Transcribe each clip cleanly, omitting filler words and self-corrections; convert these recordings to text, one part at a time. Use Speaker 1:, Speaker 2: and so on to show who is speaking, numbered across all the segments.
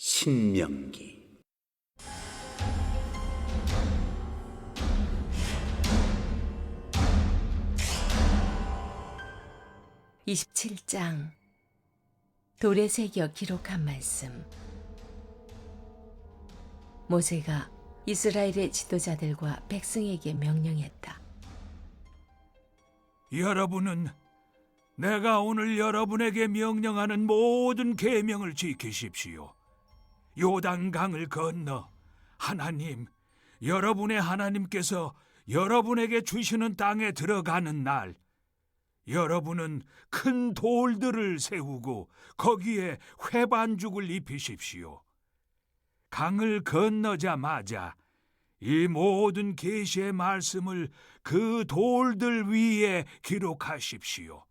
Speaker 1: 신명기
Speaker 2: 27장 돌에 새겨 기록한 말씀. 모세가 이스라엘의 지도자들과 백성에게 명령했다.
Speaker 3: 여러분은 내가 오늘 여러분에게 명령하는 모든 계명을 지키십시오. 요단강을 건너 여러분의 하나님께서 여러분에게 주시는 땅에 들어가는 날, 여러분은 큰 돌들을 세우고 거기에 회반죽을 입히십시오. 강을 건너자마자 이 모든 계시의 말씀을 그 돌들 위에 기록하십시오.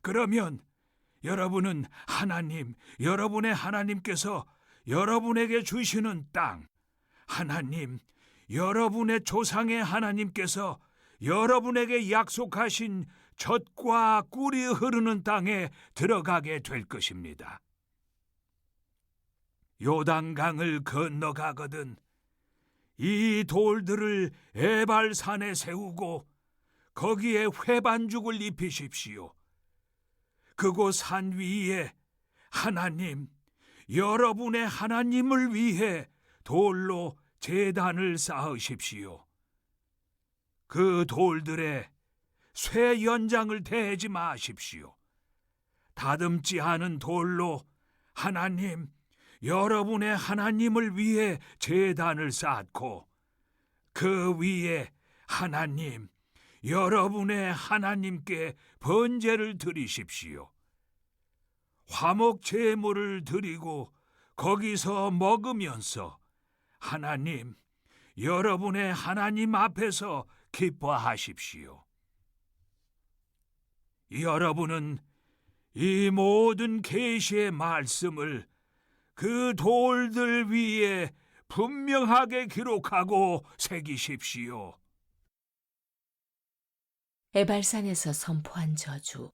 Speaker 3: 그러면 여러분은 여러분의 하나님께서 여러분에게 주시는 땅, 여러분의 조상의 하나님께서 여러분에게 약속하신 젖과 꿀이 흐르는 땅에 들어가게 될 것입니다. 요단강을 건너가거든 이 돌들을 에발산에 세우고 거기에 회반죽을 입히십시오. 그곳 산 위에 여러분의 하나님을 위해 돌로 제단을 쌓으십시오. 그 돌들에 쇠 연장을 대지 마십시오. 다듬지 않은 돌로 여러분의 하나님을 위해 제단을 쌓고 그 위에 여러분의 하나님께 번제를 드리십시오. 화목 제물을 드리고 거기서 먹으면서 여러분의 하나님 앞에서 기뻐하십시오. 여러분은 이 모든 계시의 말씀을 그 돌들 위에 분명하게 기록하고 새기십시오.
Speaker 2: 에발산에서 선포한 저주.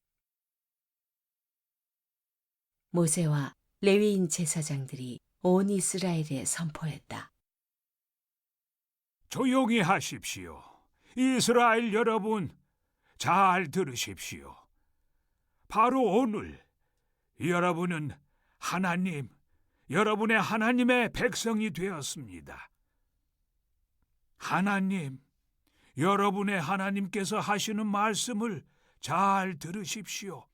Speaker 2: 모세와 레위인 제사장들이 온 이스라엘에 선포했다.
Speaker 3: 조용히 하십시오. 이스라엘 여러분, 잘 들으십시오. 바로 오늘 여러분은 여러분의 하나님의 백성이 되었습니다. 여러분의 하나님께서 하시는 말씀을 잘 들으십시오.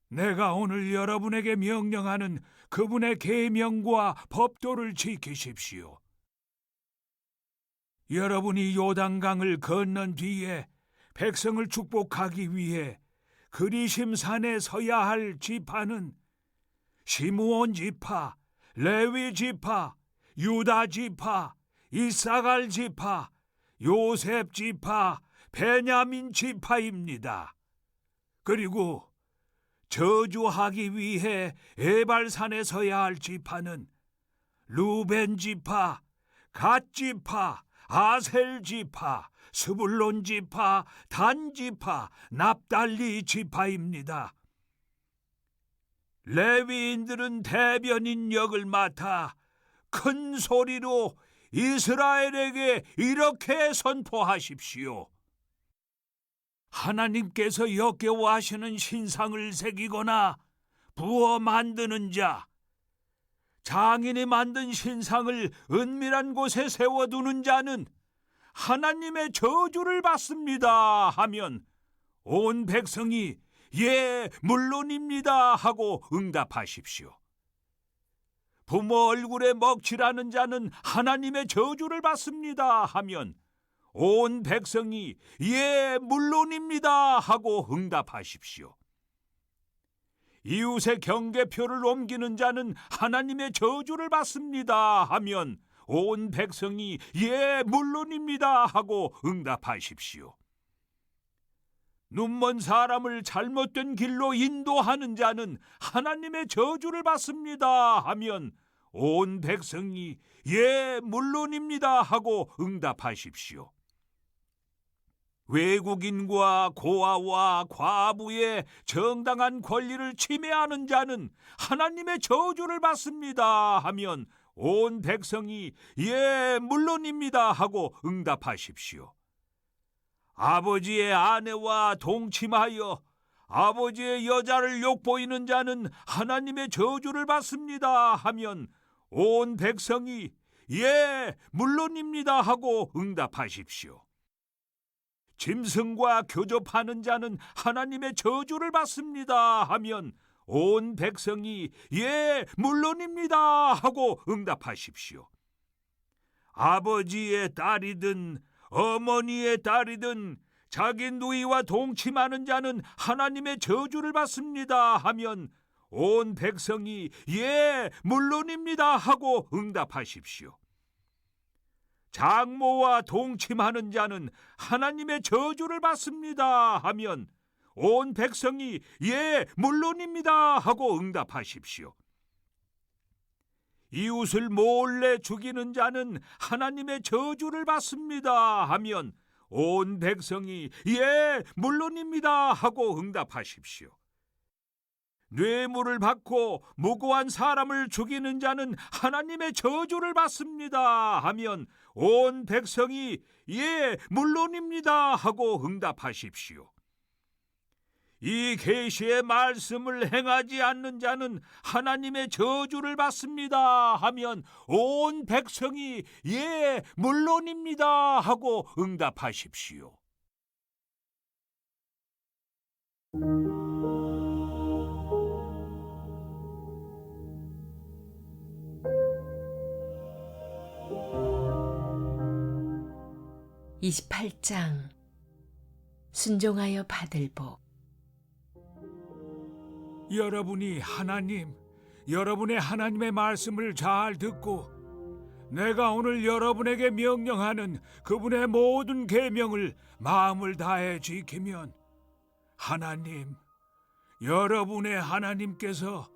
Speaker 3: 내가 오늘 여러분에게 명령하는 그분의 계명과 법도를 지키십시오. 여러분이 요단강을 건넌 뒤에 백성을 축복하기 위해 그리심 산에 서야 할 지파는 시므온 지파, 레위 지파, 유다 지파, 이사갈 지파, 요셉 지파, 베냐민 지파입니다. 그리고 저주하기 위해 에발산에 서야 할 지파는 루벤 지파, 갓 지파, 아셀 지파, 스불론 지파, 단 지파, 납달리 지파입니다. 레위인들은 대변인 역을 맡아 큰 소리로 이스라엘에게 이렇게 선포하십시오. 하나님께서 역겨워하시는 신상을 새기거나 부어 만드는 자, 장인이 만든 신상을 은밀한 곳에 세워두는 자는 하나님의 저주를 받습니다 하면 온 백성이 예, 물론입니다 하고 응답하십시오. 부모 얼굴에 먹칠하는 자는 하나님의 저주를 받습니다 하면 온 백성이 예, 물론입니다 하고 응답하십시오. 이웃의 경계표를 옮기는 자는 하나님의 저주를 받습니다 하면 온 백성이 예, 물론입니다 하고 응답하십시오. 눈먼 사람을 잘못된 길로 인도하는 자는 하나님의 저주를 받습니다 하면 온 백성이 예, 물론입니다 하고 응답하십시오. 외국인과 고아와 과부의 정당한 권리를 침해하는 자는 하나님의 저주를 받습니다 하면 온 백성이 예, 물론입니다 하고 응답하십시오. 아버지의 아내와 동침하여 아버지의 여자를 욕보이는 자는 하나님의 저주를 받습니다 하면 온 백성이 예, 물론입니다 하고 응답하십시오. 짐승과 교접하는 자는 하나님의 저주를 받습니다 하면 온 백성이 예, 물론입니다 하고 응답하십시오. 아버지의 딸이든 어머니의 딸이든 자기 누이와 동침하는 자는 하나님의 저주를 받습니다 하면 온 백성이 예, 물론입니다 하고 응답하십시오. 장모와 동침하는 자는 하나님의 저주를 받습니다 하면 온 백성이 예, 물론입니다 하고 응답하십시오. 이웃을 몰래 죽이는 자는 하나님의 저주를 받습니다 하면 온 백성이 예, 물론입니다 하고 응답하십시오. 뇌물을 받고 무고한 사람을 죽이는 자는 하나님의 저주를 받습니다 하면 온 백성이 예, 물론입니다 하고 응답하십시오. 이 계시의 말씀을 행하지 않는 자는 하나님의 저주를 받습니다 하면 온 백성이 예, 물론입니다 하고 응답하십시오.
Speaker 2: (28장) 순종하여 받을 복.
Speaker 1: 여러분의 하나님의 말씀을 잘 듣고 내가 오늘 여러분에게 명령하는 그분의 모든 계명을 마음을 다해 지키면 여러분의 하나님께서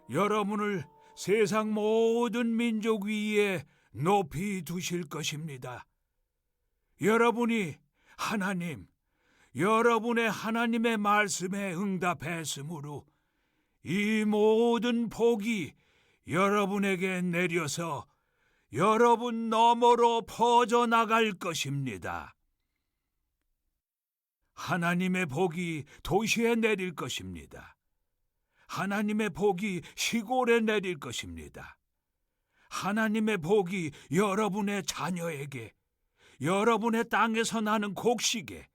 Speaker 1: 여러분을 세상 모든 민족 위에 높이 두실 것입니다. 여러분의 하나님의 말씀에 응답했으므로 이 모든 복이 여러분에게 내려서 여러분 너머로 퍼져나갈 것입니다. 하나님의 복이 도시에 내릴 것입니다. 하나님의 복이 시골에 내릴 것입니다. 하나님의 복이 여러분의 자녀에게, 여러분의 땅에서 나는 곡식에,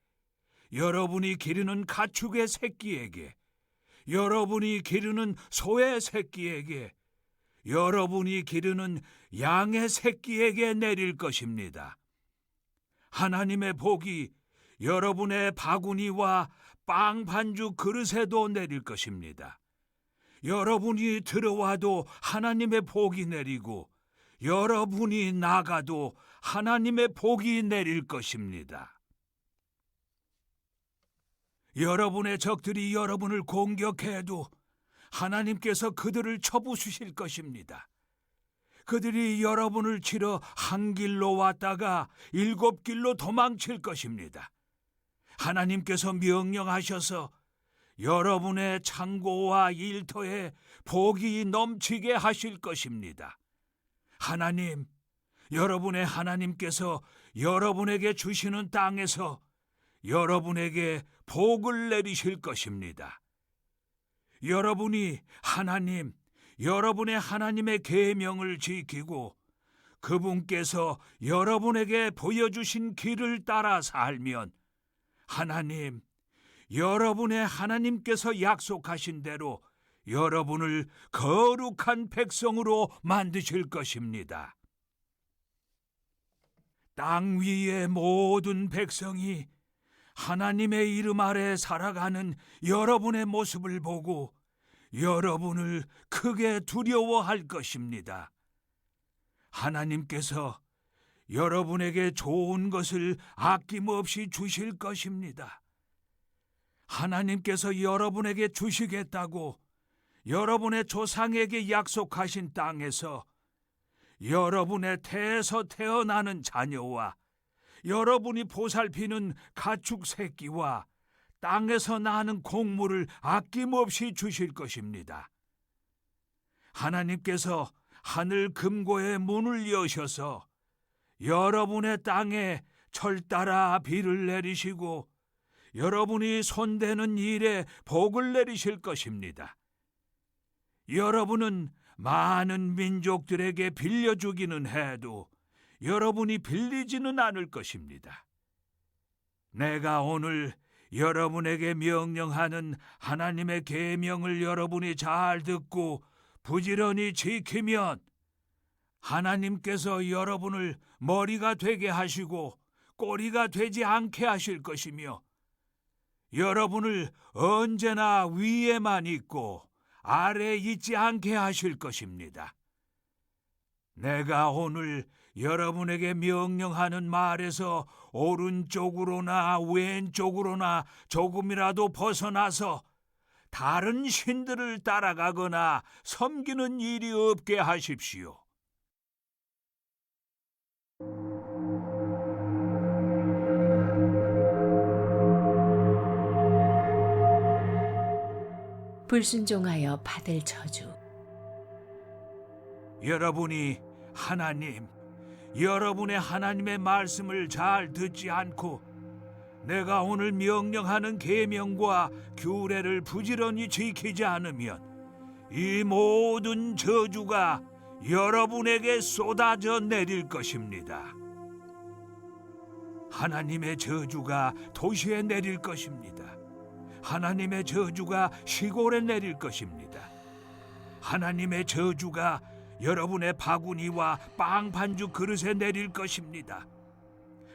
Speaker 1: 여러분이 기르는 가축의 새끼에게, 여러분이 기르는 소의 새끼에게, 여러분이 기르는 양의 새끼에게 내릴 것입니다. 하나님의 복이 여러분의 바구니와 빵 반죽 그릇에도 내릴 것입니다. 여러분이 들어와도 하나님의 복이 내리고 여러분이 나가도 하나님의 복이 내릴 것입니다. 여러분의 적들이 여러분을 공격해도 하나님께서 그들을 쳐부수실 것입니다. 그들이 여러분을 치러 한 길로 왔다가 7길로 도망칠 것입니다. 하나님께서 명령하셔서 여러분의 창고와 일터에 복이 넘치게 하실 것입니다. 여러분의 하나님께서 여러분에게 주시는 땅에서 여러분에게 복을 내리실 것입니다. 여러분이 여러분의 하나님의 계명을 지키고 그분께서 여러분에게 보여주신 길을 따라 살면 여러분의 하나님께서 약속하신 대로 여러분을 거룩한 백성으로 만드실 것입니다. 땅 위의 모든 백성이 하나님의 이름 아래 살아가는 여러분의 모습을 보고 여러분을 크게 두려워할 것입니다. 하나님께서 여러분에게 좋은 것을 아낌없이 주실 것입니다. 하나님께서 여러분에게 주시겠다고 여러분의 조상에게 약속하신 땅에서 여러분의 태에서 태어나는 자녀와 여러분이 보살피는 가축 새끼와 땅에서 나는 곡물을 아낌없이 주실 것입니다. 하나님께서 하늘 금고의 문을 여셔서 여러분의 땅에 철따라 비를 내리시고 여러분이 손대는 일에 복을 내리실 것입니다. 여러분은 많은 민족들에게 빌려주기는 해도 여러분이 빌리지는 않을 것입니다. 내가 오늘 여러분에게 명령하는 하나님의 계명을 여러분이 잘 듣고 부지런히 지키면 하나님께서 여러분을 머리가 되게 하시고 꼬리가 되지 않게 하실 것이며 여러분을 언제나 위에만 있고 아래에 있지 않게 하실 것입니다. 내가 오늘 여러분에게 명령하는 말에서 오른쪽으로나 왼쪽으로나 조금이라도 벗어나서 다른 신들을 따라가거나 섬기는 일이 없게 하십시오.
Speaker 2: 불순종하여 받을 저주.
Speaker 1: 여러분이 여러분의 하나님의 말씀을 잘 듣지 않고 내가 오늘 명령하는 계명과 규례를 부지런히 지키지 않으면 이 모든 저주가 여러분에게 쏟아져 내릴 것입니다. 하나님의 저주가 도시에 내릴 것입니다. 하나님의 저주가 시골에 내릴 것입니다. 하나님의 저주가 여러분의 바구니와 빵 반죽 그릇에 내릴 것입니다.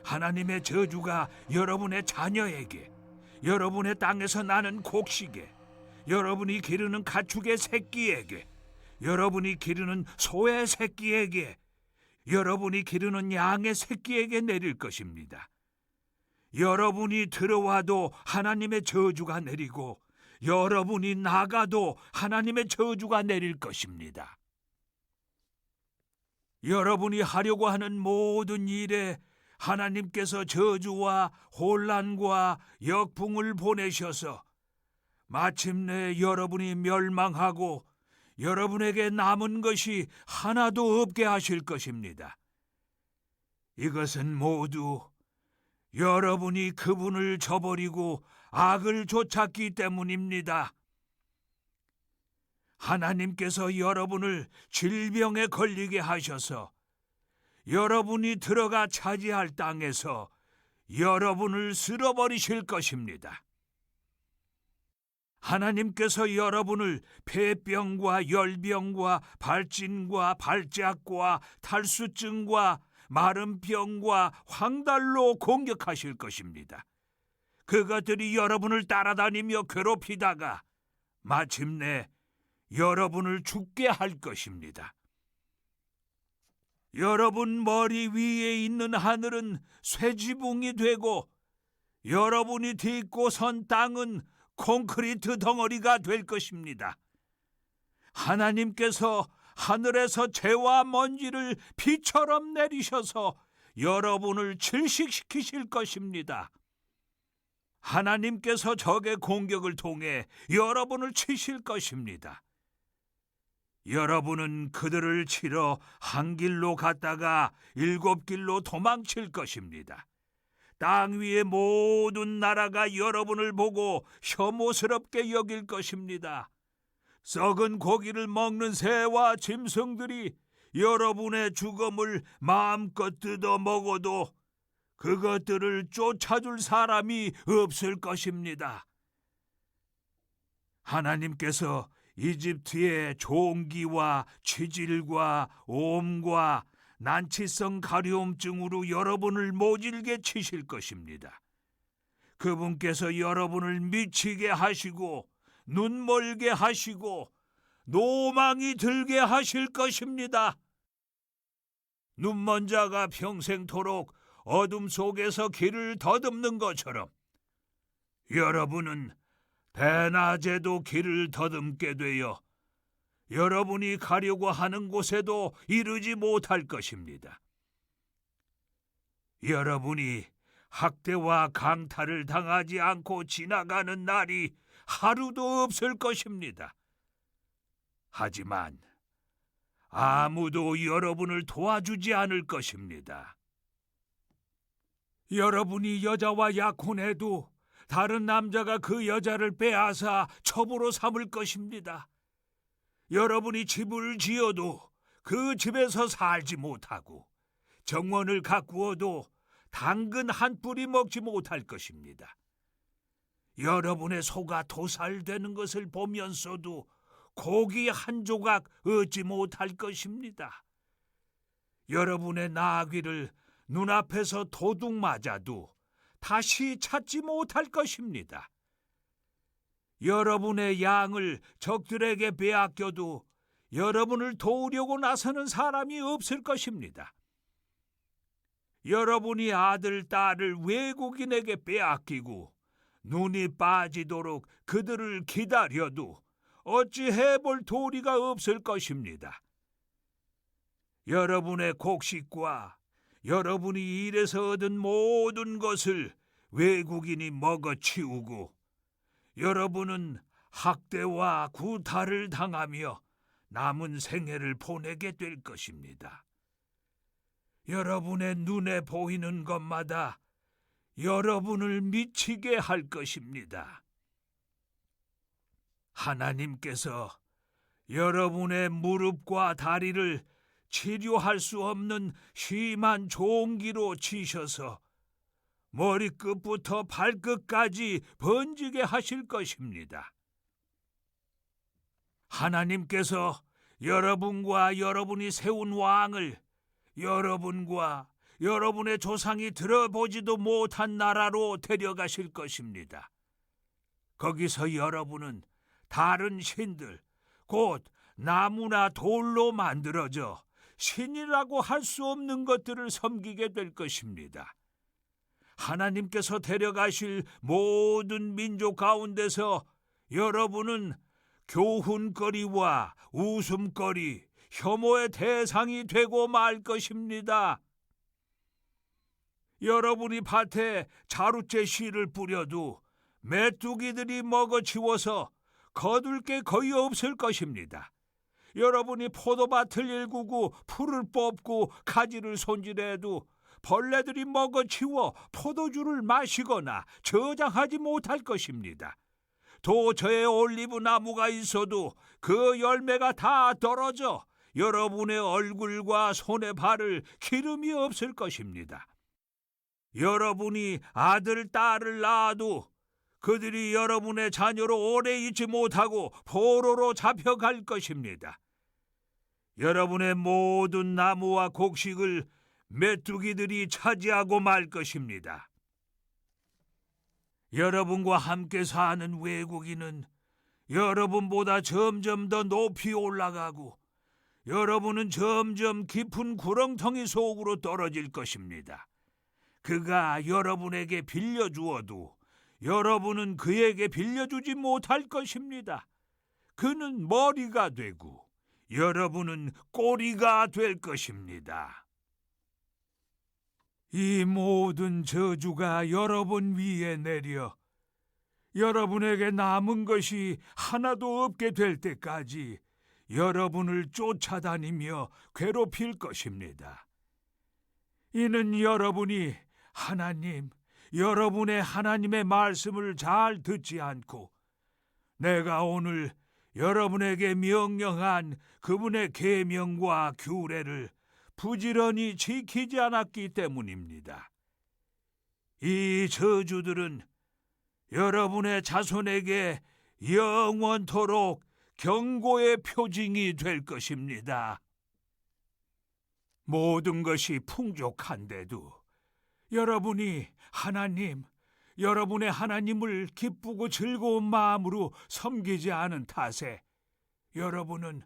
Speaker 1: 하나님의 저주가 여러분의 자녀에게, 여러분의 땅에서 나는 곡식에, 여러분이 기르는 가축의 새끼에게, 여러분이 기르는 소의 새끼에게, 여러분이 기르는 양의 새끼에게 내릴 것입니다. 여러분이 들어와도 하나님의 저주가 내리고 여러분이 나가도 하나님의 저주가 내릴 것입니다. 여러분이 하려고 하는 모든 일에 하나님께서 저주와 혼란과 역풍을 보내셔서 마침내 여러분이 멸망하고 여러분에게 남은 것이 하나도 없게 하실 것입니다. 이것은 모두 여러분이 그분을 저버리고 악을 쫓았기 때문입니다. 하나님께서 여러분을 질병에 걸리게 하셔서 여러분이 들어가 차지할 땅에서 여러분을 쓸어버리실 것입니다. 하나님께서 여러분을 폐병과 열병과 발진과 발작과 탈수증과 마른병과 황달로 공격하실 것입니다. 그것들이 여러분을 따라다니며 괴롭히다가 마침내 여러분을 죽게 할 것입니다. 여러분 머리 위에 있는 하늘은 쇠지붕이 되고 여러분이 딛고 선 땅은 콘크리트 덩어리가 될 것입니다. 하나님께서 하늘에서 재와 먼지를 비처럼 내리셔서 여러분을 질식시키실 것입니다. 하나님께서 적의 공격을 통해 여러분을 치실 것입니다. 여러분은 그들을 치러 한 길로 갔다가 7길로 도망칠 것입니다. 땅 위의 모든 나라가 여러분을 보고 혐오스럽게 여길 것입니다. 썩은 고기를 먹는 새와 짐승들이 여러분의 죽음을 마음껏 뜯어 먹어도 그것들을 쫓아줄 사람이 없을 것입니다. 하나님께서 이집트의 종기와 치질과 옴과 난치성 가려움증으로 여러분을 모질게 치실 것입니다. 그분께서 여러분을 미치게 하시고 눈멀게 하시고 노망이 들게 하실 것입니다. 눈먼 자가 평생토록 어둠 속에서 길을 더듬는 것처럼 여러분은 대낮에도 길을 더듬게 되어 여러분이 가려고 하는 곳에도 이르지 못할 것입니다. 여러분이 학대와 강탈을 당하지 않고 지나가는 날이 하루도 없을 것입니다. 하지만 아무도 여러분을 도와주지 않을 것입니다. 여러분이 여자와 약혼해도 다른 남자가 그 여자를 빼앗아 첩으로 삼을 것입니다. 여러분이 집을 지어도 그 집에서 살지 못하고 정원을 가꾸어도 당근 한 뿌리 먹지 못할 것입니다. 여러분의 소가 도살되는 것을 보면서도 고기 한 조각 얻지 못할 것입니다. 여러분의 나귀를 눈앞에서 도둑 맞아도 다시 찾지 못할 것입니다. 여러분의 양을 적들에게 빼앗겨도 여러분을 도우려고 나서는 사람이 없을 것입니다. 여러분이 아들, 딸을 외국인에게 빼앗기고 눈이 빠지도록 그들을 기다려도 어찌 해볼 도리가 없을 것입니다. 여러분의 곡식과 여러분이 일해서 얻은 모든 것을 외국인이 먹어치우고 여러분은 학대와 구타를 당하며 남은 생애를 보내게 될 것입니다. 여러분의 눈에 보이는 것마다 여러분을 미치게 할 것입니다. 하나님께서 여러분의 무릎과 다리를 치료할 수 없는 심한 종기로 치셔서 머리끝부터 발끝까지 번지게 하실 것입니다. 하나님께서 여러분과 여러분이 세운 왕을 여러분과 여러분의 조상이 들어보지도 못한 나라로 데려가실 것입니다. 거기서 여러분은 다른 신들, 곧 나무나 돌로 만들어져 신이라고 할 수 없는 것들을 섬기게 될 것입니다. 하나님께서 데려가실 모든 민족 가운데서 여러분은 교훈거리와 웃음거리, 혐오의 대상이 되고 말 것입니다. 여러분이 밭에 자루째 씨를 뿌려도 메뚜기들이 먹어치워서 거둘 게 거의 없을 것입니다. 여러분이 포도밭을 일구고 풀을 뽑고 가지를 손질해도 벌레들이 먹어치워 포도주를 마시거나 저장하지 못할 것입니다. 도처에 올리브 나무가 있어도 그 열매가 다 떨어져 여러분의 얼굴과 손에 발을 기름이 없을 것입니다. 여러분이 아들, 딸을 낳아도 그들이 여러분의 자녀로 오래 있지 못하고 포로로 잡혀갈 것입니다. 여러분의 모든 나무와 곡식을 메뚜기들이 차지하고 말 것입니다. 여러분과 함께 사는 외국인은 여러분보다 점점 더 높이 올라가고 여러분은 점점 깊은 구렁텅이 속으로 떨어질 것입니다. 그가 여러분에게 빌려주어도 여러분은 그에게 빌려주지 못할 것입니다. 그는 머리가 되고 여러분은 꼬리가 될 것입니다. 이 모든 저주가 여러분 위에 내려 여러분에게 남은 것이 하나도 없게 될 때까지 여러분을 쫓아다니며 괴롭힐 것입니다. 이는 여러분이 여러분의 하나님의 말씀을 잘 듣지 않고 내가 오늘 여러분에게 명령한 그분의 계명과 규례를 부지런히 지키지 않았기 때문입니다. 이 저주들은 여러분의 자손에게 영원토록 경고의 표징이 될 것입니다. 모든 것이 풍족한데도 여러분이 여러분의 하나님을 기쁘고 즐거운 마음으로 섬기지 않은 탓에 여러분은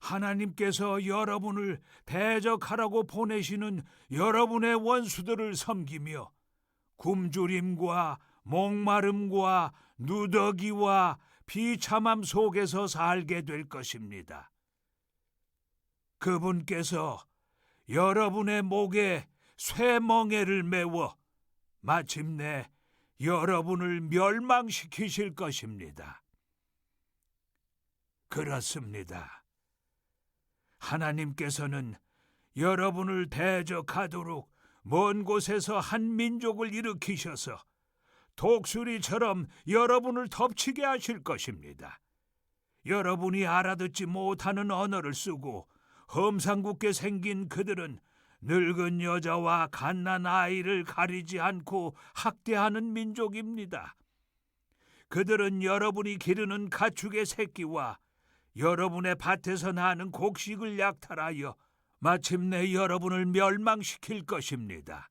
Speaker 1: 하나님께서 여러분을 대적하라고 보내시는 여러분의 원수들을 섬기며 굶주림과 목마름과 누더기와 비참함 속에서 살게 될 것입니다. 그분께서 여러분의 목에 쇠멍에를 메워 마침내 여러분을 멸망시키실 것입니다. 그렇습니다. 하나님께서는 여러분을 대적하도록 먼 곳에서 한 민족을 일으키셔서 독수리처럼 여러분을 덮치게 하실 것입니다. 여러분이 알아듣지 못하는 언어를 쓰고 험상궂게 생긴 그들은 늙은 여자와 갓난 아이를 가리지 않고 학대하는 민족입니다. 그들은 여러분이 기르는 가축의 새끼와 여러분의 밭에서 나는 곡식을 약탈하여 마침내 여러분을 멸망시킬 것입니다.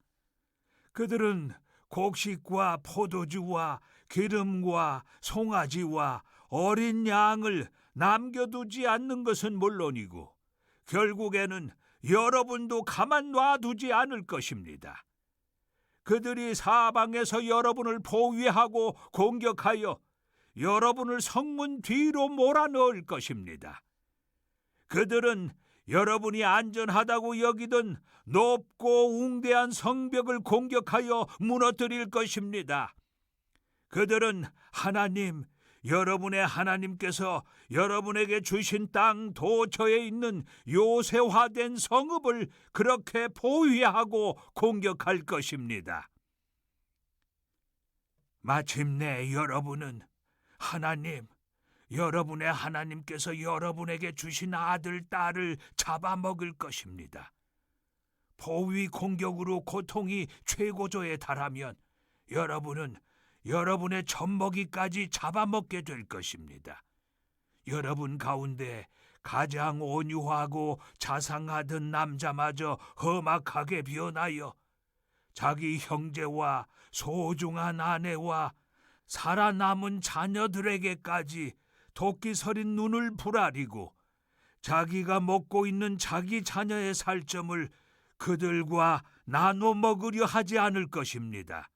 Speaker 1: 그들은 곡식과 포도주와 기름과 송아지와 어린 양을 남겨두지 않는 것은 물론이고 결국에는 여러분도 가만 놔두지 않을 것입니다. 그들이 사방에서 여러분을 포위하고 공격하여 여러분을 성문 뒤로 몰아넣을 것입니다. 그들은 여러분이 안전하다고 여기던 높고 웅대한 성벽을 공격하여 무너뜨릴 것입니다. 그들은 하나님, 여러분의 하나님께서 여러분에게 주신 땅 도처에 있는 요새화된 성읍을 그렇게 포위하고 공격할 것입니다. 마침내 여러분은 하나님, 여러분의 하나님께서 여러분에게 주신 아들, 딸을 잡아먹을 것입니다. 포위 공격으로 고통이 최고조에 달하면 여러분은 여러분의 젖먹이까지 잡아먹게 될 것입니다. 여러분 가운데 가장 온유하고 자상하던 남자마저 험악하게 변하여 자기 형제와 소중한 아내와 살아남은 자녀들에게까지 도끼 서린 눈을 부라리고 자기가 먹고 있는 자기 자녀의 살점을 그들과 나눠 먹으려 하지 않을 것입니다.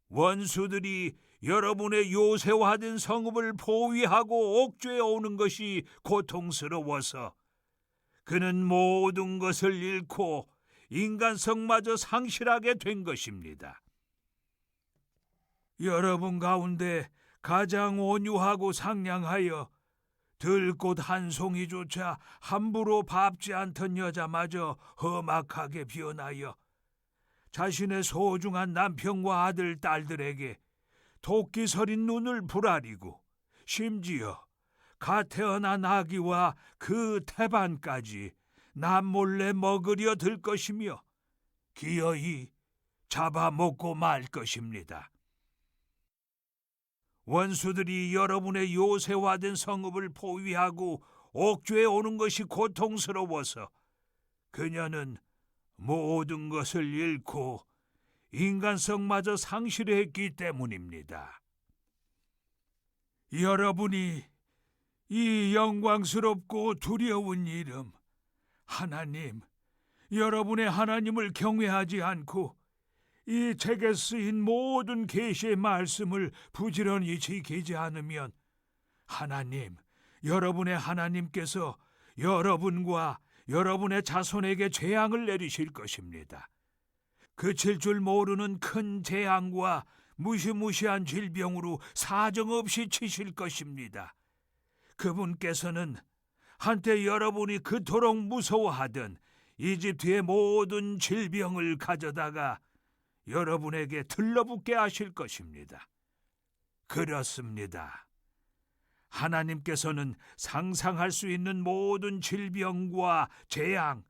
Speaker 1: 원수들이 여러분의 요새화된 성읍을 포위하고 옥죄어 오는 것이 고통스러워서 그는 모든 것을 잃고 인간성마저 상실하게 된 것입니다. 여러분 가운데 가장 온유하고 상냥하여 들꽃 한 송이조차 함부로 밟지 않던 여자마저 험악하게 변하여 자신의 소중한 남편과 아들, 딸들에게 도끼 서린 눈을 부라리고 심지어 갓 태어난 아기와 그 태반까지 남몰래 먹으려 들 것이며 기어이 잡아먹고 말 것입니다. 원수들이 여러분의 요새화된 성읍을 포위하고 옥죄어 오는 것이 고통스러워서 그녀는 모든 것을 잃고 인간성마저 상실했기 때문입니다. 여러분이 이 영광스럽고 두려운 이름 하나님, 여러분의 하나님을 경외하지 않고 이 책에 쓰인 모든 계시의 말씀을 부지런히 지키지 않으면 하나님, 여러분의 하나님께서 여러분과 여러분의 자손에게 재앙을 내리실 것입니다. 그칠 줄 모르는 큰 재앙과 무시무시한 질병으로 사정없이 치실 것입니다. 그분께서는 한때 여러분이 그토록 무서워하던 이집트의 모든 질병을 가져다가 여러분에게 들러붙게 하실 것입니다. 그렇습니다. 하나님께서는 상상할 수 있는 모든 질병과 재앙,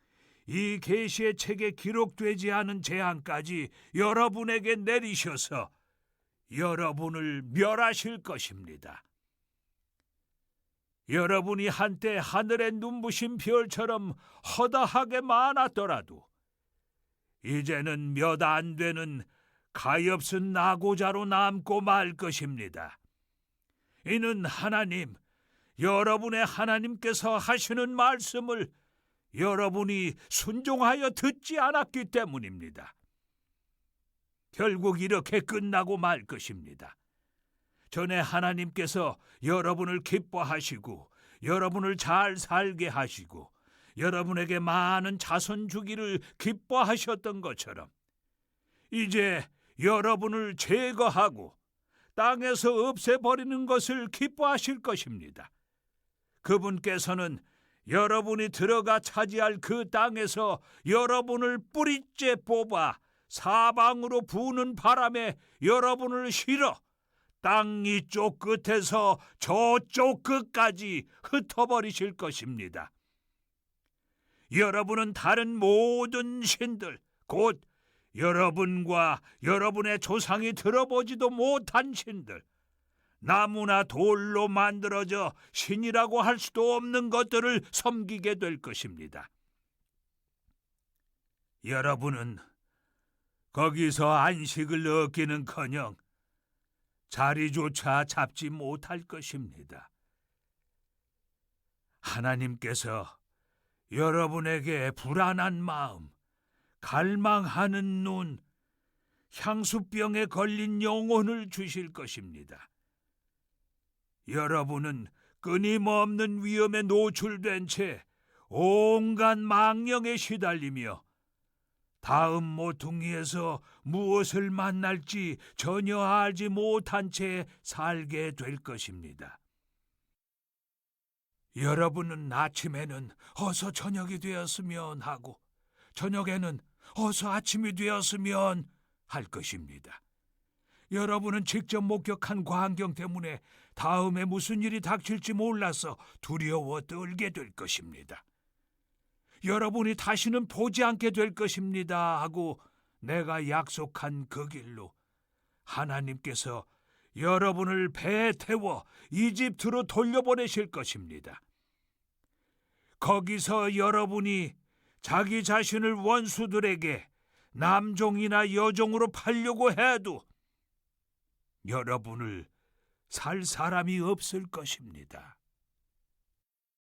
Speaker 1: 이 계시의 책에 기록되지 않은 재앙까지 여러분에게 내리셔서 여러분을 멸하실 것입니다. 여러분이 한때 하늘의 눈부신 별처럼 허다하게 많았더라도 이제는 몇 안 되는 가엾은 나고자로 남고 말 것입니다. 이는 하나님, 여러분의 하나님께서 하시는 말씀을 여러분이 순종하여 듣지 않았기 때문입니다. 결국 이렇게 끝나고 말 것입니다. 전에 하나님께서 여러분을 기뻐하시고 여러분을 잘 살게 하시고 여러분에게 많은 자손 주기를 기뻐하셨던 것처럼 이제 여러분을 제거하고 땅에서 없애버리는 것을 기뻐하실 것입니다. 그분께서는 여러분이 들어가 차지할 그 땅에서 여러분을 뿌리째 뽑아 사방으로 부는 바람에 여러분을 실어 땅 이쪽 끝에서 저쪽 끝까지 흩어버리실 것입니다. 여러분은 다른 모든 신들, 곧 여러분과 여러분의 조상이 들어보지도 못한 신들, 나무나 돌로 만들어져 신이라고 할 수도 없는 것들을 섬기게 될 것입니다. 여러분은 거기서 안식을 얻기는커녕 자리조차 잡지 못할 것입니다. 하나님께서 여러분에게 불안한 마음, 갈망하는 눈, 향수병에 걸린 영혼을 주실 것입니다. 여러분은 끊임없는 위험에 노출된 채 온갖 망령에 시달리며 다음 모퉁이에서 무엇을 만날지 전혀 알지 못한 채 살게 될 것입니다. 여러분은 아침에는 어서 저녁이 되었으면 하고 저녁에는 어서 아침이 되었으면 할 것입니다. 여러분은 직접 목격한 광경 때문에 다음에 무슨 일이 닥칠지 몰라서 두려워 떨게 될 것입니다. 여러분이 다시는 보지 않게 될 것입니다 하고 내가 약속한 그 길로 하나님께서 여러분을 배에 태워 이집트로 돌려보내실 것입니다. 거기서 여러분이 자기 자신을 원수들에게 남종이나 여종으로 팔려고 해도 여러분을 살 사람이 없을 것입니다.